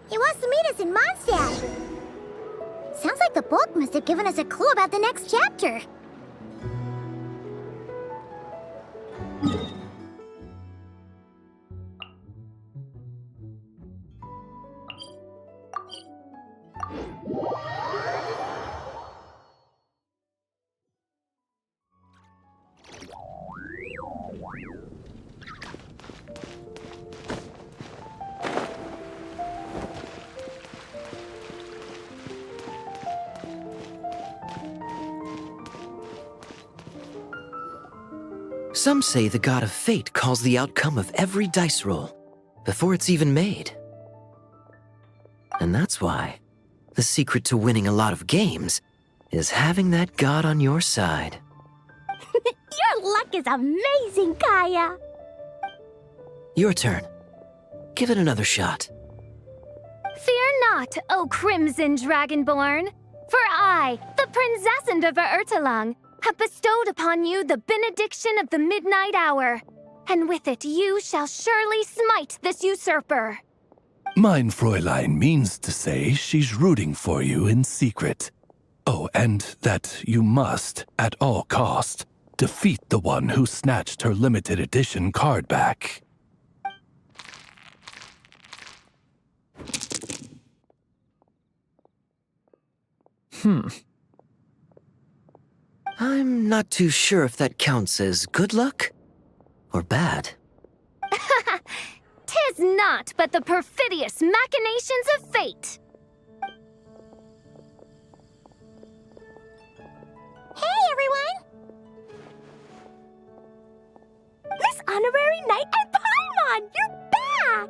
He wants to meet us in Mondstadt. Sounds like the book must have given us a clue about the next chapter. Some say the god of fate calls the outcome of every dice roll before it's even made. And that's why the secret to winning a lot of games is having that god on your side. Your luck is amazing, Kaya. Your turn. Give it another shot. Fear not, O Crimson Dragonborn, for I, the Princess of Ertalang, have bestowed upon you the benediction of the midnight hour, and with it you shall surely smite this usurper. Mein Fräulein means to say she's rooting for you in secret. Oh, and that you must, at all cost, defeat the one who snatched her limited edition card back. I'm not too sure if that counts as good luck or bad. Tis not but the perfidious machinations of fate. Hey, everyone! Miss Honorary Knight and Paimon, you're back!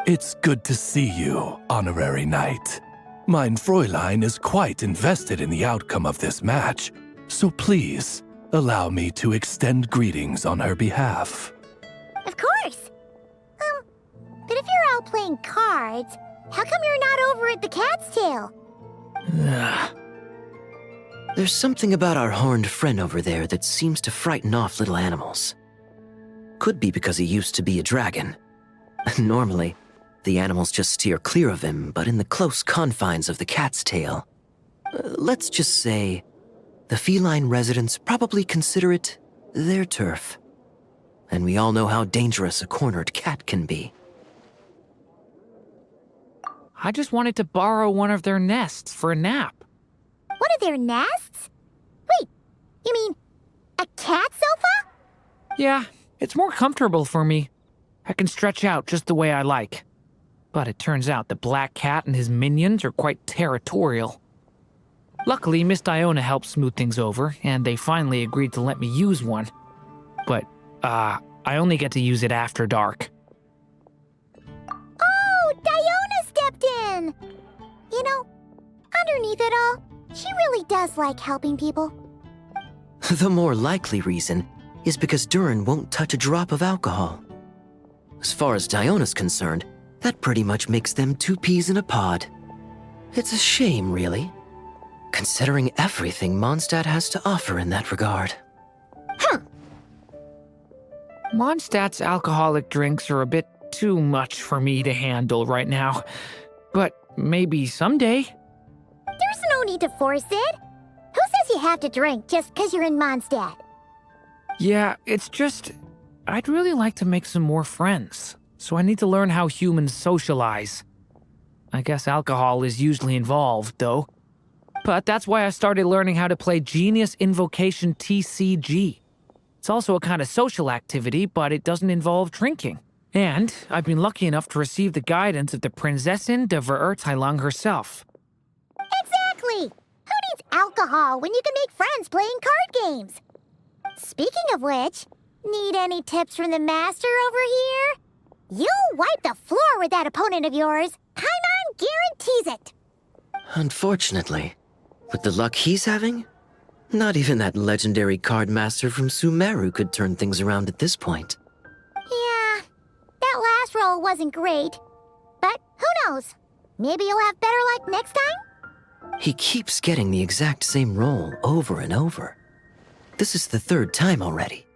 It's good to see you, Honorary Knight. Mein Fräulein is quite invested in the outcome of this match, so please, allow me to extend greetings on her behalf. Of course. But if you're out playing cards, how come you're not over at the Cat's Tail? There's something about our horned friend over there that seems to frighten off little animals. Could be because he used to be a dragon. Normally, the animals just steer clear of him, but in the close confines of the Cat's Tail, let's just say, the feline residents probably consider it their turf. And we all know how dangerous a cornered cat can be. I just wanted to borrow one of their nests for a nap. One of their nests? Wait, you mean a cat sofa? Yeah, it's more comfortable for me. I can stretch out just the way I like. But it turns out the Black Cat and his minions are quite territorial. Luckily, Miss Diona helped smooth things over, and they finally agreed to let me use one. But, I only get to use it after dark. Oh, Diona stepped in! You know, underneath it all, she really does like helping people. The more likely reason is because Durin won't touch a drop of alcohol. As far as Diona's concerned, that pretty much makes them two peas in a pod. It's a shame, really, considering everything Mondstadt has to offer in that regard. Mondstadt's alcoholic drinks are a bit too much for me to handle right now. But maybe someday. There's no need to force it. Who says you have to drink just because you're in Mondstadt? Yeah, it's just, I'd really like to make some more friends. So I need to learn how humans socialize. I guess alcohol is usually involved, though. But that's why I started learning how to play Genius Invocation TCG. It's also a kind of social activity, but it doesn't involve drinking. And I've been lucky enough to receive the guidance of the Prinzessin de Verurteilung herself. Exactly! Who needs alcohol when you can make friends playing card games? Speaking of which, need any tips from the master over here? You'll wipe the floor with that opponent of yours. Paimon guarantees it. Unfortunately, with the luck he's having, not even that legendary card master from Sumeru could turn things around at this point. Yeah, that last roll wasn't great. But who knows? Maybe you'll have better luck next time? He keeps getting the exact same roll over and over. This is the third time already.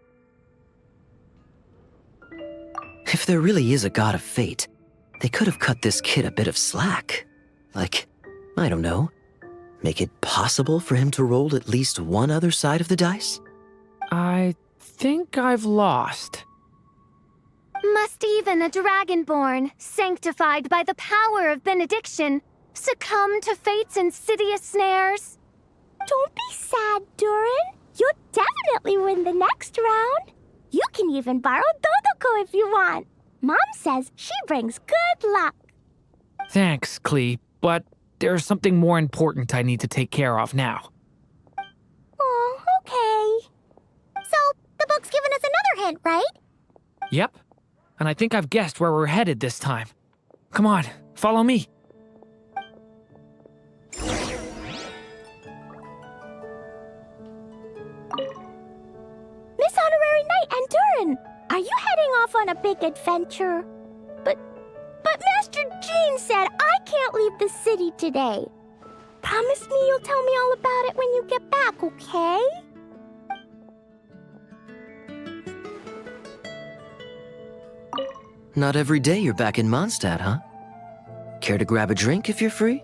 If there really is a god of fate, They could have cut this kid a bit of slack. Like, I don't know, make it possible for him to roll at least one other side of the dice? I think I've lost. Must even a dragonborn, sanctified by the power of benediction, succumb to fate's insidious snares? Don't be sad, Durin. You'll definitely win the next round. You can even borrow Dodoko if you want. Mom says she brings good luck. Thanks, Klee, but there's something more important I need to take care of now. Oh, okay. So, the book's given us another hint, right? Yep, and I think I've guessed where we're headed this time. Come on, follow me. Miss Honorary Knight and Durin, are you heading off on a big adventure? But Master Jean said I can't leave the city today. Promise me you'll tell me all about it when you get back, okay? Not every day you're back in Mondstadt, huh? Care to grab a drink if you're free?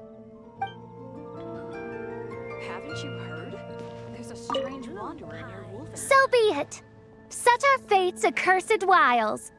Haven't you heard? There's a strange wanderer near Wolfen. So be it. Such are fate's accursed wiles.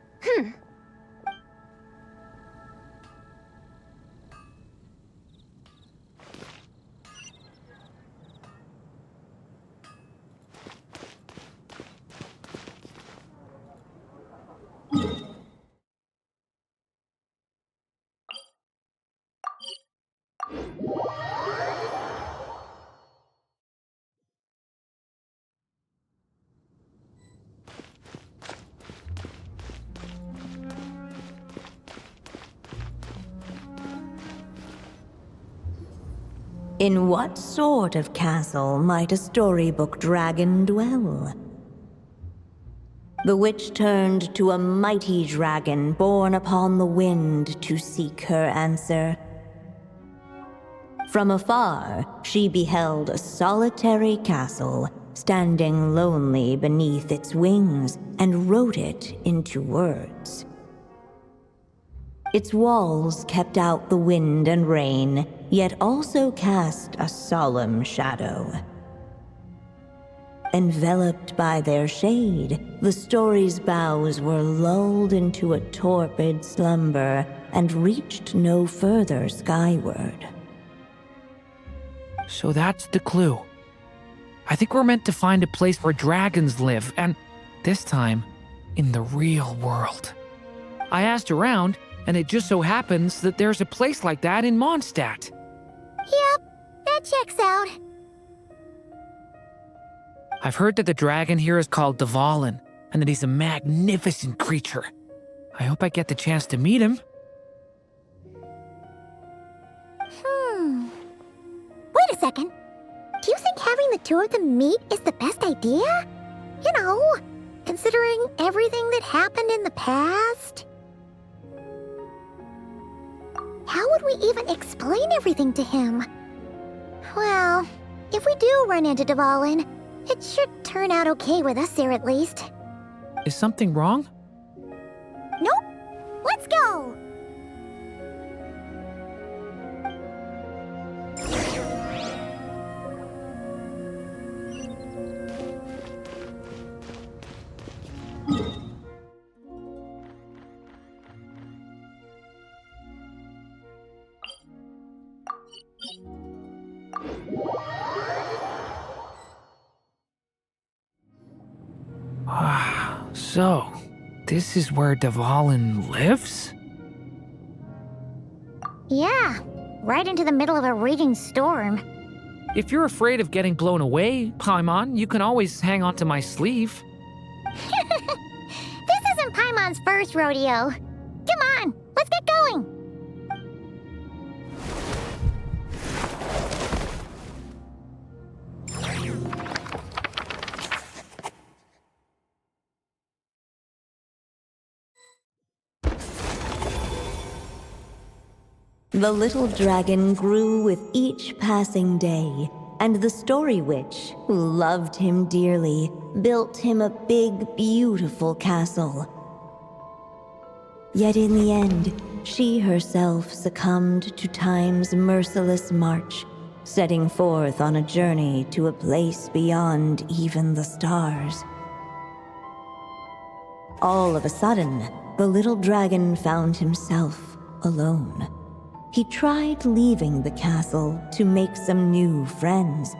In what sort of castle might a storybook dragon dwell? The witch turned to a mighty dragon born upon the wind to seek her answer. From afar, she beheld a solitary castle, standing lonely beneath its wings, and wrote it into words. Its walls kept out the wind and rain, yet also cast a solemn shadow. Enveloped by their shade, the story's boughs were lulled into a torpid slumber and reached no further skyward. So that's the clue. I think we're meant to find a place where dragons live, and this time, in the real world. I asked around, and it just so happens that there's a place like that in Mondstadt. Yep, that checks out. I've heard that the dragon here is called Dvalin, and that he's a magnificent creature. I hope I get the chance to meet him. Wait a second. Do you think having the two of them meet is the best idea? You know, considering everything that happened in the past? How would we even explain everything to him? Well, if we do run into Dvalin, it should turn out okay with us there at least. Is something wrong? Nope. Let's go! So, this is where Dvalin lives? Yeah, right into the middle of a raging storm. If you're afraid of getting blown away, Paimon, you can always hang onto my sleeve. This isn't Paimon's first rodeo. Come on, let's get going! The little dragon grew with each passing day, and the story witch, who loved him dearly, built him a big, beautiful castle. Yet in the end, she herself succumbed to time's merciless march, setting forth on a journey to a place beyond even the stars. All of a sudden, the little dragon found himself alone. He tried leaving the castle to make some new friends.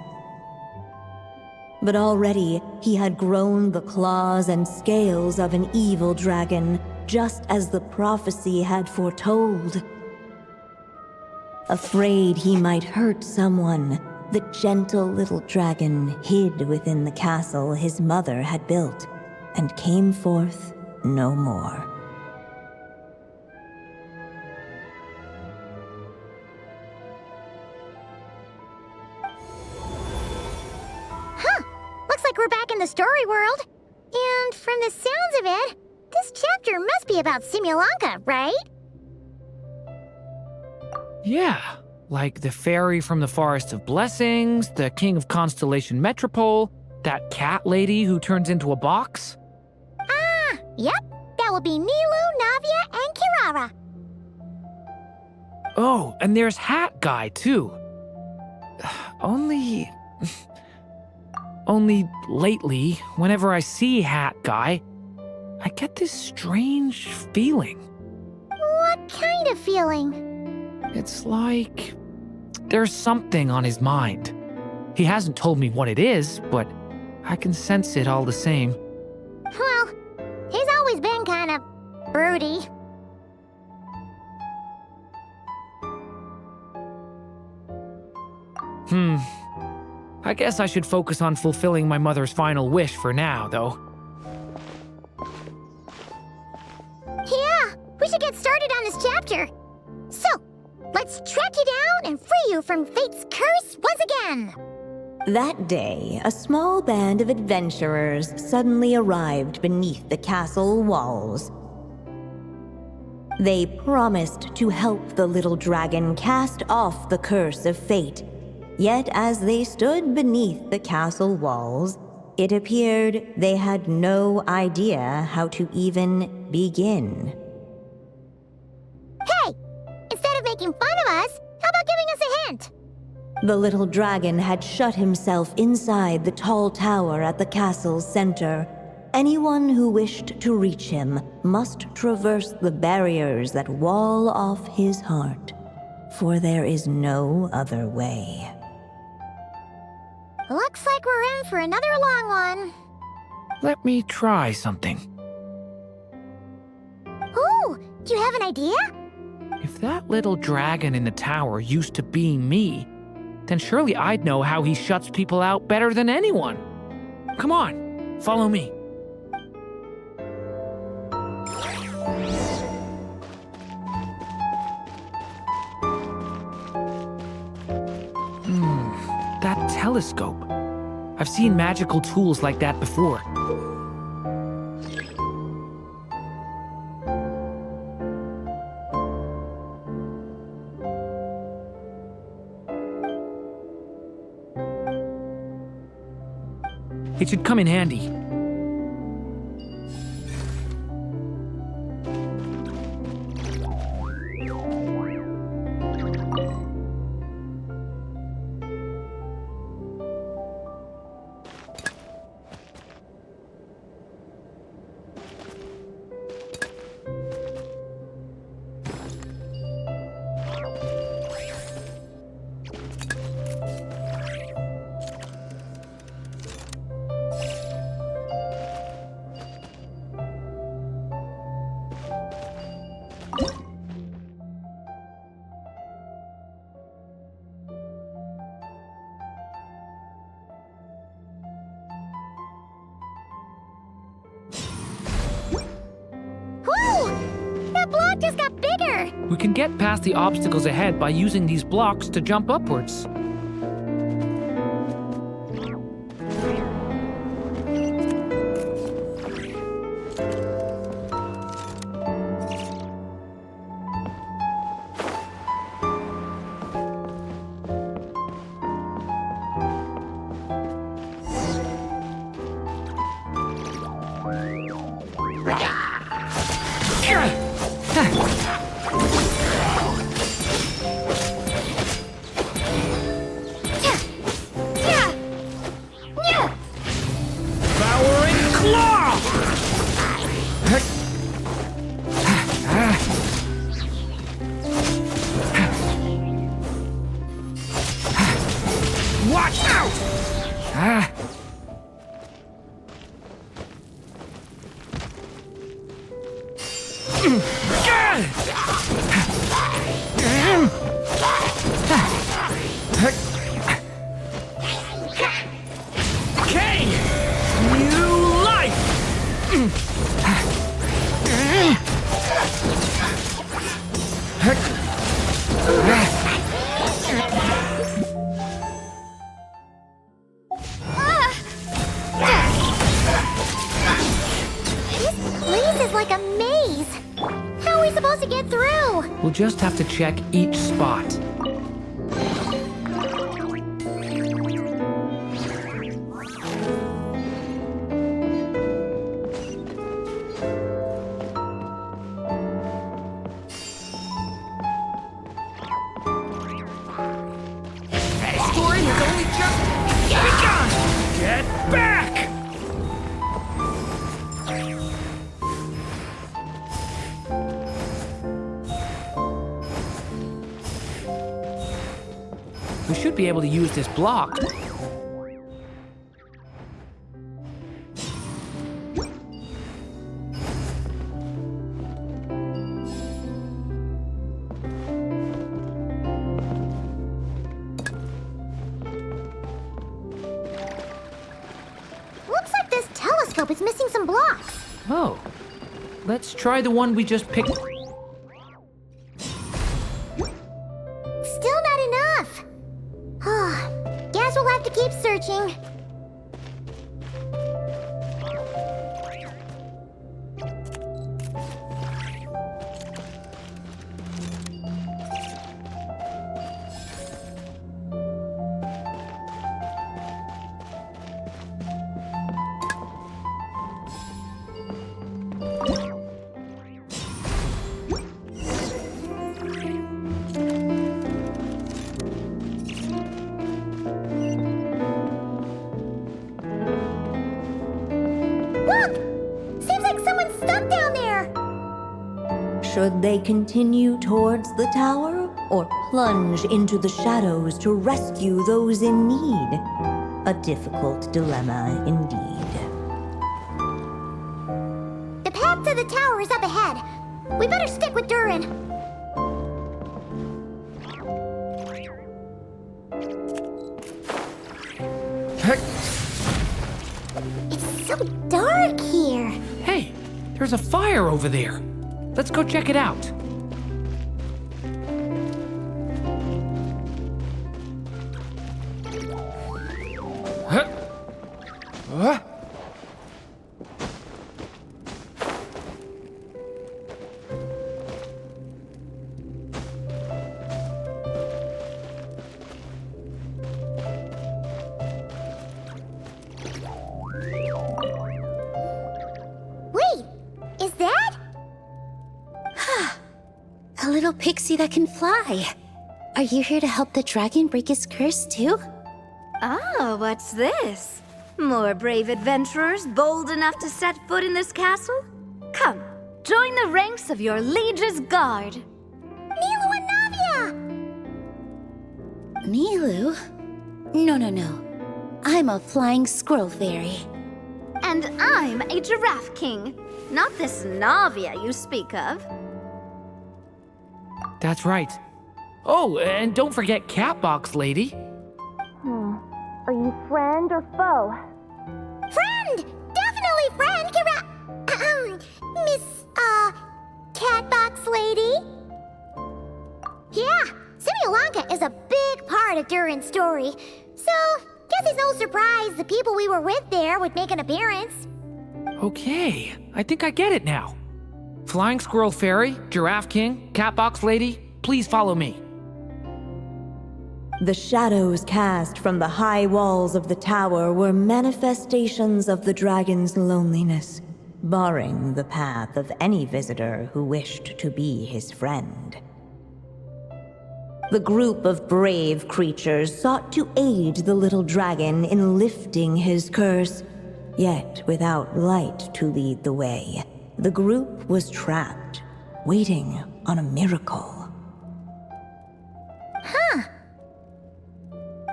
But already he had grown the claws and scales of an evil dragon, just as the prophecy had foretold. Afraid he might hurt someone, the gentle little dragon hid within the castle his mother had built and came forth no more. Looks like we're back in the story world. And from the sounds of it, this chapter must be about Simulanka, right? Yeah, like the fairy from the Forest of Blessings, the king of Constellation Metropole, that cat lady who turns into a box. Ah, yep. That will be Nilu, Navia, and Kirara. Oh, and there's Hat Guy, too. Only lately, whenever I see Hat Guy, I get this strange feeling. What kind of feeling? It's like there's something on his mind. He hasn't told me what it is, but I can sense it all the same. Well, he's always been kind of broody. I guess I should focus on fulfilling my mother's final wish for now, though. Yeah, we should get started on this chapter. So, let's track you down and free you from fate's curse once again. That day, a small band of adventurers suddenly arrived beneath the castle walls. They promised to help the little dragon cast off the curse of fate. Yet as they stood beneath the castle walls, it appeared they had no idea how to even begin. Hey, instead of making fun of us, how about giving us a hint? The little dragon had shut himself inside the tall tower at the castle's center. Anyone who wished to reach him must traverse the barriers that wall off his heart, for there is no other way. Looks like we're in for another long one. Let me try something. Ooh, do you have an idea? If that little dragon in the tower used to be me, then surely I'd know how he shuts people out better than anyone. Come on, follow me. That telescope. I've seen magical tools like that before. It should come in handy. That block just got bigger! We can get past the obstacles ahead by using these blocks to jump upwards. Okay! New life! This is like a maze. How are we supposed to get through? We'll just have to check each spot. Hey, story has only just begun! Get back! We should be able to use this block. Looks like this telescope is missing some blocks. Oh. Let's try the one we just picked. Still not enough. Guess we'll have to keep searching. Look! Seems like someone's stuck down there. Should they continue towards the tower or plunge into the shadows to rescue those in need? A difficult dilemma indeed. The path to the tower is up ahead. We better stick with Durin. It's so dark here. Hey, there's a fire over there. Let's go check it out. Huh? Huh? Wait, is that? A little pixie that can fly. Are you here to help the dragon break his curse too? Oh, what's this? More brave adventurers bold enough to set foot in this castle? Come, join the ranks of your liege's guard. Nilu and Navia! Nilu? No. I'm a flying squirrel fairy. And I'm a giraffe king. Not this Navia you speak of. That's right. Oh, and don't forget Catbox Lady. Are you friend or foe? Friend! Definitely friend, Miss, Catbox Lady? Yeah, Simulanka is a big part of Durin's story. So, guess it's no surprise the people we were with there would make an appearance. Okay, I think I get it now. Flying Squirrel Fairy, Giraffe King, Catbox Lady, please follow me. The shadows cast from the high walls of the tower were manifestations of the dragon's loneliness, barring the path of any visitor who wished to be his friend. The group of brave creatures sought to aid the little dragon in lifting his curse, yet without light to lead the way, the group was trapped, waiting on a miracle.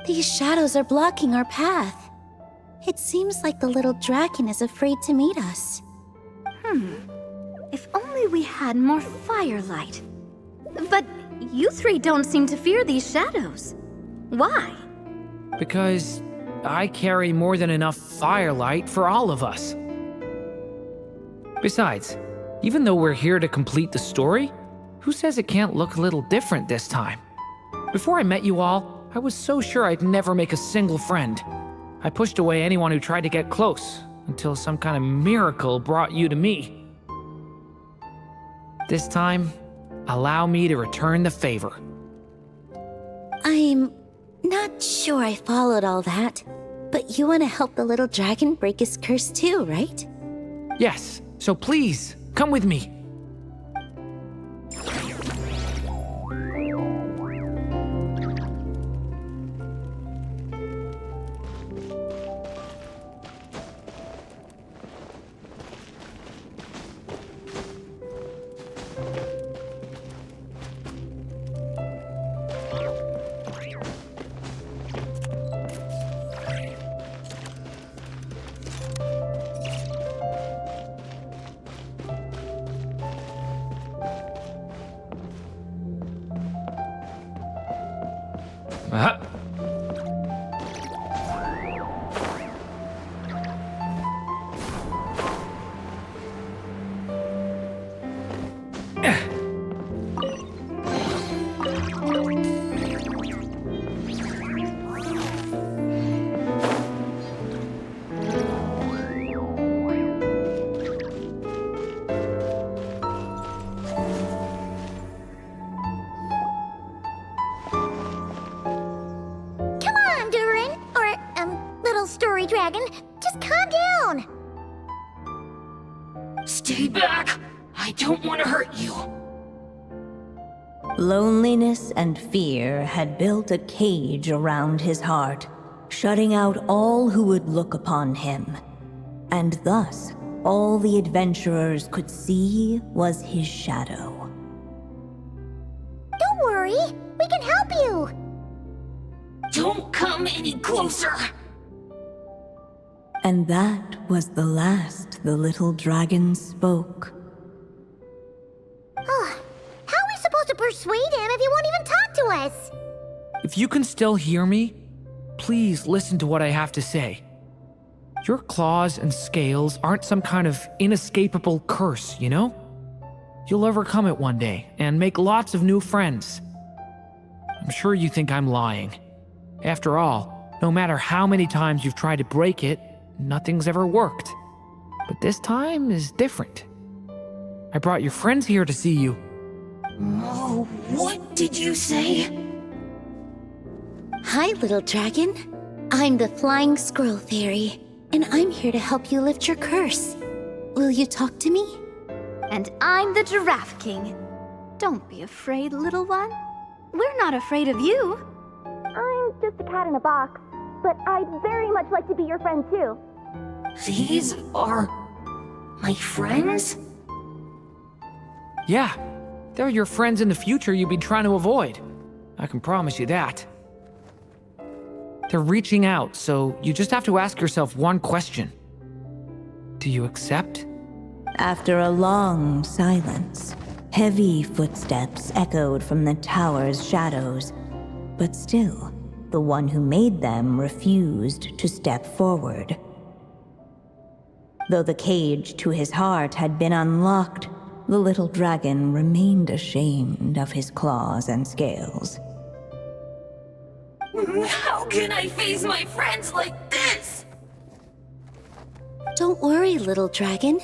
These shadows are blocking our path. It seems like the little dragon is afraid to meet us. If only we had more firelight. But you three don't seem to fear these shadows. Why? Because I carry more than enough firelight for all of us. Besides, even though we're here to complete the story, who says it can't look a little different this time? Before I met you all, I was so sure I'd never make a single friend. I pushed away anyone who tried to get close, until some kind of miracle brought you to me. This time, allow me to return the favor. I'm not sure I followed all that, but you want to help the little dragon break his curse too, right? Yes, so please, come with me. Come on, Durin! Or, little story dragon. Just calm down! Stay back! I don't want to hurt you. Loneliness and fear had built a cage around his heart, shutting out all who would look upon him. And thus, all the adventurers could see was his shadow. Don't worry, we can help you! Don't come any closer! And that was the last the little dragon spoke. How are we supposed to persuade him if he won't even talk to us? If you can still hear me, please listen to what I have to say. Your claws and scales aren't some kind of inescapable curse, you know? You'll overcome it one day and make lots of new friends. I'm sure you think I'm lying. After all, no matter how many times you've tried to break it, nothing's ever worked. But this time is different. I brought your friends here to see you. Oh, what did you say? Hi, little dragon. I'm the Flying Squirrel Fairy, and I'm here to help you lift your curse. Will you talk to me? And I'm the Giraffe King. Don't be afraid, little one. We're not afraid of you. I'm just a cat in a box, but I'd very much like to be your friend too. These are my friends? Yeah, they're your friends in the future you've been trying to avoid. I can promise you that. They're reaching out, so you just have to ask yourself one question. Do you accept? After a long silence, heavy footsteps echoed from the tower's shadows, but still, the one who made them refused to step forward. Though the cage to his heart had been unlocked, the little dragon remained ashamed of his claws and scales. How can I face my friends like this? Don't worry, little dragon.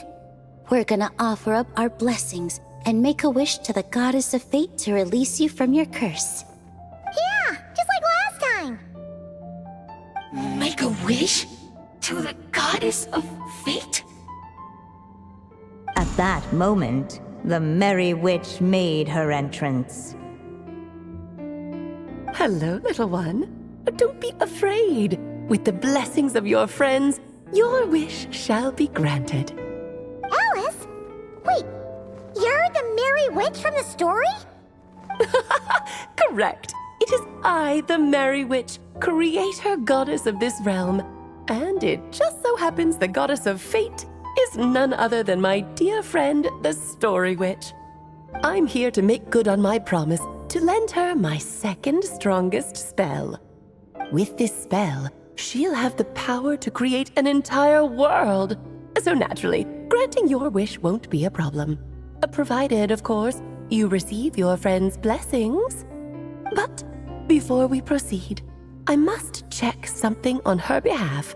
We're gonna offer up our blessings and make a wish to the goddess of fate to release you from your curse. Yeah, just like last time. Make a wish? To the goddess of fate? At that moment, the merry witch made her entrance. Hello, little one. Don't be afraid. With the blessings of your friends, your wish shall be granted. Alice? Wait, you're the Merry Witch from the story? Correct. It is I, the Merry Witch, creator goddess of this realm. And it just so happens the goddess of fate is none other than my dear friend, the Story Witch. I'm here to make good on my promise to lend her my second strongest spell. With this spell, she'll have the power to create an entire world. So naturally, granting your wish won't be a problem. Provided, of course, you receive your friend's blessings. But before we proceed, I must check something on her behalf.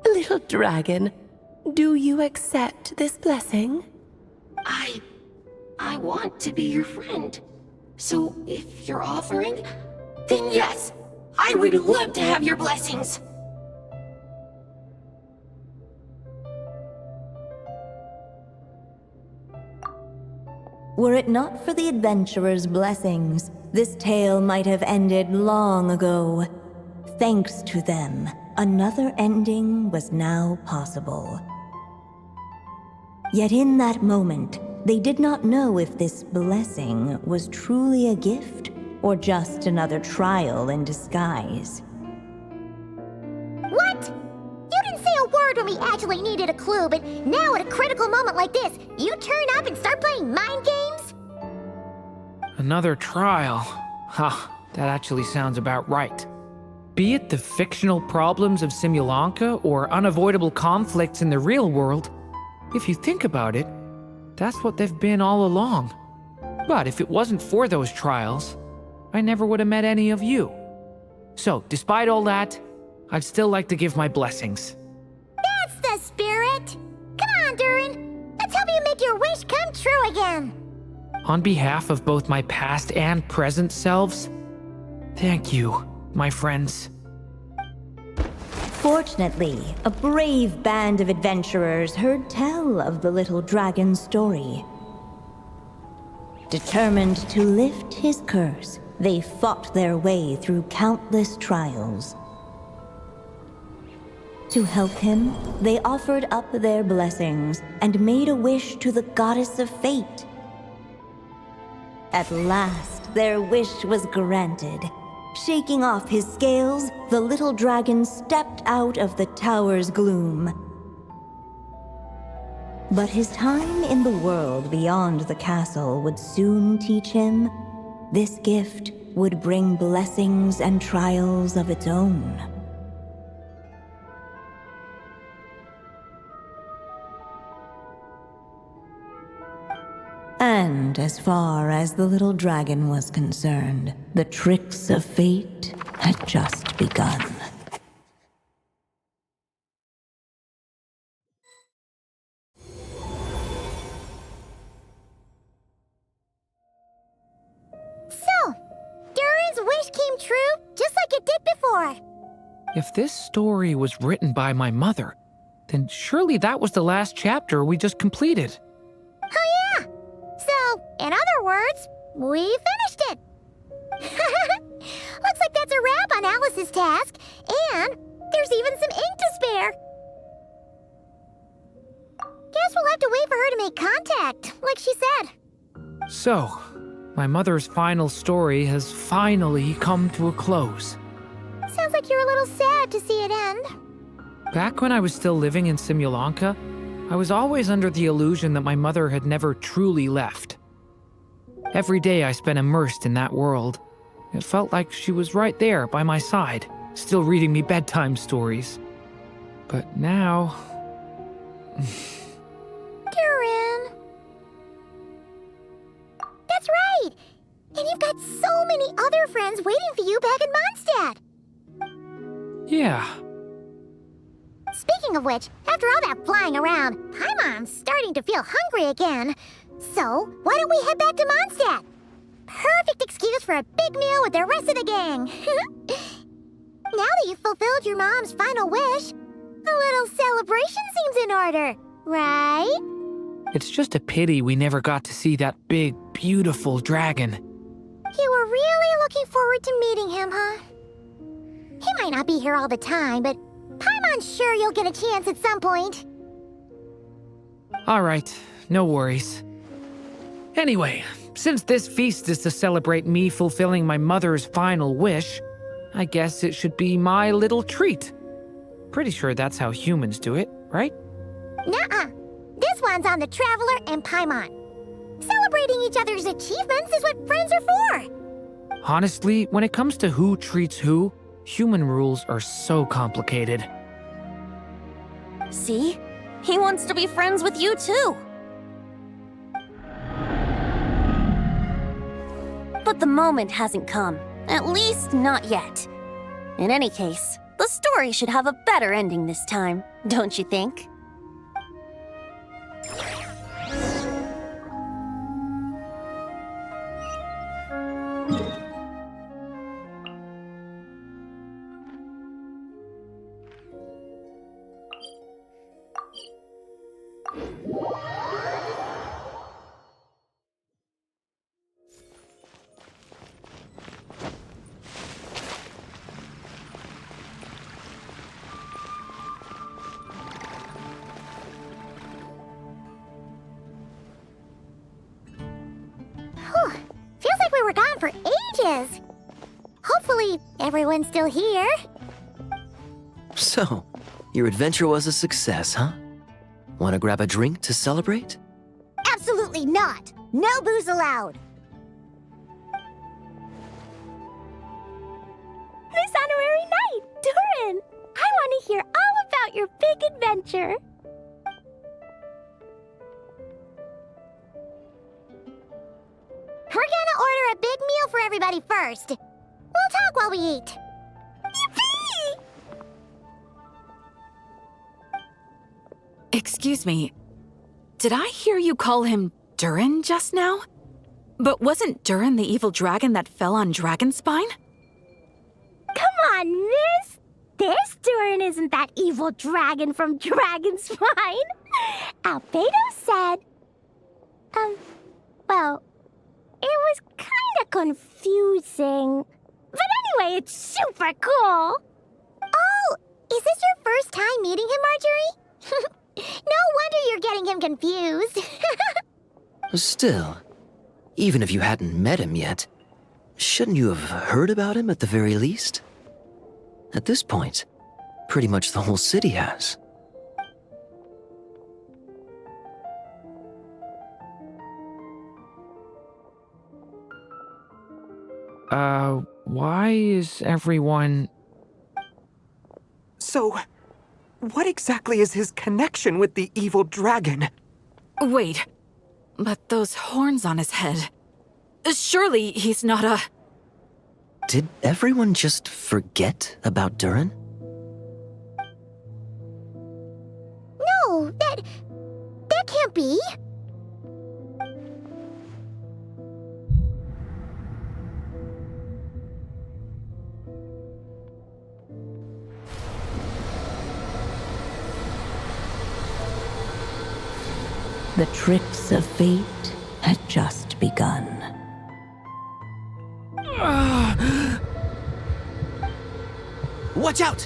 Little dragon, do you accept this blessing? I want to be your friend. So if you're offering, then yes, I would love to have your blessings. Were it not for the adventurer's blessings, this tale might have ended long ago. Thanks to them, another ending was now possible. Yet in that moment, they did not know if this blessing was truly a gift or just another trial in disguise. What? You didn't say a word when we actually needed a clue, but now at a critical moment like this, you turn up and start playing mind games? Another trial. Ha, that actually sounds about right. Be it the fictional problems of Simulanka or unavoidable conflicts in the real world, if you think about it, that's what they've been all along. But if it wasn't for those trials, I never would have met any of you. So, despite all that, I'd still like to give my blessings. That's the spirit! Come on, Durin! Let's help you make your wish come true again! On behalf of both my past and present selves, thank you, my friends. Fortunately, a brave band of adventurers heard tell of the little dragon's story. Determined to lift his curse, they fought their way through countless trials. To help him, they offered up their blessings and made a wish to the goddess of fate. At last, their wish was granted. Shaking off his scales, the little dragon stepped out of the tower's gloom. But his time in the world beyond the castle would soon teach him this gift would bring blessings and trials of its own. And as far as the little dragon was concerned, the tricks of fate had just begun. So, Durin's wish came true just like it did before. If this story was written by my mother, then surely that was the last chapter we just completed. Oh yeah! So, in other words, we finished it. Looks like that's a wrap on Alice's task, and there's even some ink to spare. Guess we'll have to wait for her to make contact, like she said. So, my mother's final story has finally come to a close. Sounds like you're a little sad to see it end. Back when I was still living in Simulanka, I was always under the illusion that my mother had never truly left. Every day I spent immersed in that world. It felt like she was right there by my side, still reading me bedtime stories. But now... Durin. That's right! And you've got so many other friends waiting for you back in Mondstadt. Yeah. Speaking of which, after all that flying around, Paimon's starting to feel hungry again. So, why don't we head back to Mondstadt? Perfect excuse for a big meal with the rest of the gang. Now that you've fulfilled your mom's final wish, a little celebration seems in order, right? It's just a pity we never got to see that big, beautiful dragon. You were really looking forward to meeting him, huh? He might not be here all the time, but Paimon's sure you'll get a chance at some point. All right, no worries. Anyway, since this feast is to celebrate me fulfilling my mother's final wish, I guess it should be my little treat. Pretty sure that's how humans do it, right? Nuh-uh. this one's on the Traveler and Paimon. Celebrating each other's achievements is what friends are for. Honestly, when it comes to who treats who, human rules are so complicated. See? He wants to be friends with you too. But the moment hasn't come. At least, not yet. In any case, the story should have a better ending this time, don't you think? Feels like we were gone for ages. Hopefully, everyone's still here. So, your adventure was a success, huh? Want to grab a drink to celebrate? Absolutely not. No booze allowed. This honorary knight, Durin! I want to hear all about your big adventure. We're gonna order a big meal for everybody first. We'll talk while we eat. Yippee! Excuse me. Did I hear you call him Durin just now? But wasn't Durin the evil dragon that fell on Dragonspine? Come on, miss! This Durin isn't that evil dragon from Dragonspine. Albedo said... well, it was kinda confusing. But anyway, it's super cool. Oh, is this your first time meeting him, Marjorie? No wonder you're getting him confused. Still, even if you hadn't met him yet, shouldn't you have heard about him at the very least? At this point, pretty much the whole city has. Why is everyone... So, what exactly is his connection with the evil dragon? Wait, but those horns on his head... Surely he's not a... Did everyone just forget about Durin? No, that can't be. The tricks of fate had just begun. Watch out!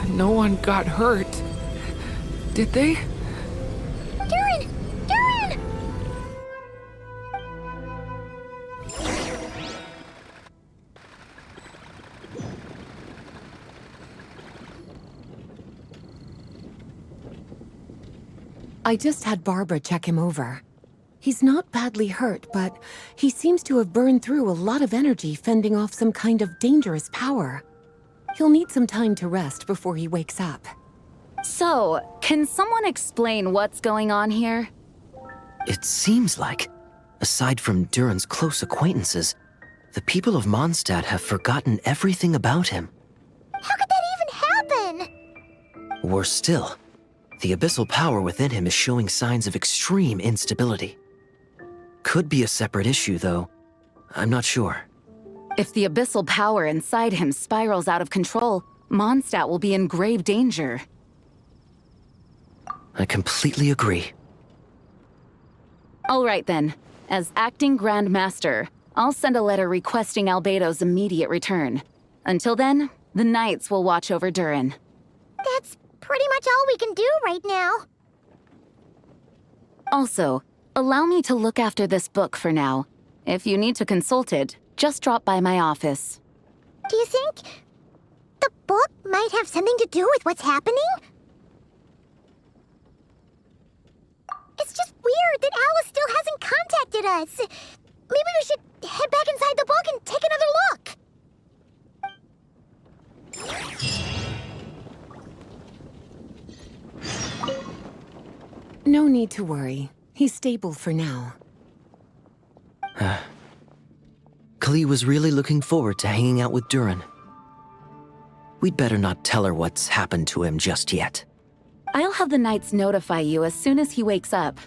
No one got hurt. Did they? Durin! Durin! I just had Barbara check him over. He's not badly hurt, but he seems to have burned through a lot of energy fending off some kind of dangerous power. He'll need some time to rest before he wakes up. So, can someone explain what's going on here? It seems like, aside from Durin's close acquaintances, the people of Mondstadt have forgotten everything about him. How could that even happen? Worse still, the abyssal power within him is showing signs of extreme instability. Could be a separate issue, though. I'm not sure. If the abyssal power inside him spirals out of control, Mondstadt will be in grave danger. I completely agree. All right then. As acting Grand Master, I'll send a letter requesting Albedo's immediate return. Until then, the Knights will watch over Durin. That's pretty much all we can do right now. Also, allow me to look after this book for now. If you need to consult it, just drop by my office. Do you think the book might have something to do with what's happening? It's just weird that Alice still hasn't contacted us. Maybe we should head back inside the book and take another look. No need to worry. He's stable for now. Klee was really looking forward to hanging out with Durin. We'd better not tell her what's happened to him just yet. I'll have the Knights notify you as soon as he wakes up.